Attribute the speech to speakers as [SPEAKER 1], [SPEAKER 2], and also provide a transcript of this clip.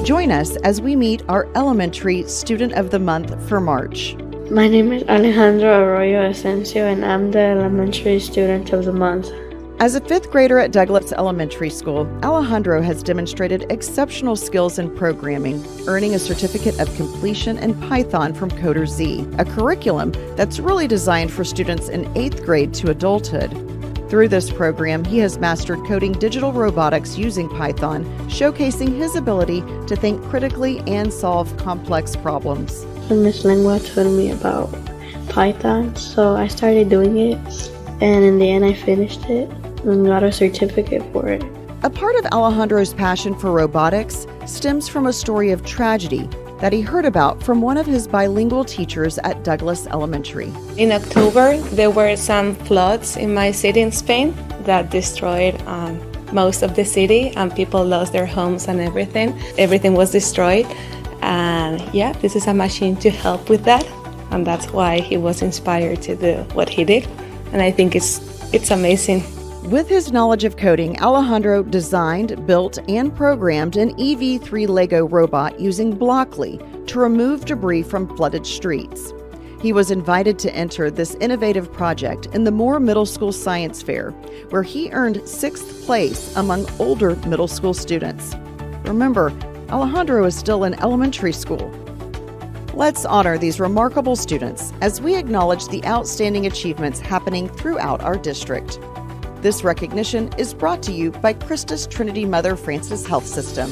[SPEAKER 1] Join us as we meet our Elementary Student of the Month for March.
[SPEAKER 2] My name is Alejandro Arroyo Asensio, and I'm the Elementary Student of the Month.
[SPEAKER 1] As a fifth grader at Douglas Elementary School, Alejandro has demonstrated exceptional skills in programming, earning a certificate of completion in Python from CoderZ, a curriculum that's really designed for students in 8th grade to adulthood. Through this program, he has mastered coding digital robotics using Python, showcasing his ability to think critically and solve complex problems.
[SPEAKER 2] Miss Lengua told me about Python, so I started doing it, and in the end I finished it and got a certificate for it.
[SPEAKER 1] A part of Alejandro's passion for robotics stems from a story of tragedy that he heard about from one of his bilingual teachers at Douglas Elementary.
[SPEAKER 3] In October, there were some floods in my city in Spain that destroyed most of the city, and people lost their homes and everything. Everything was destroyed, and this is a machine to help with that, and that's why he was inspired to do what he did, and I think it's amazing.
[SPEAKER 1] With his knowledge of coding, Alejandro designed, built, and programmed an EV3 Lego robot using Blockly to remove debris from flooded streets. He was invited to enter this innovative project in the Moore Middle School Science Fair, where he earned 6th place among older middle school students. Remember, Alejandro is still in elementary school. Let's honor these remarkable students as we acknowledge the outstanding achievements happening throughout our district. This recognition is brought to you by Christus Trinity Mother Francis Health System.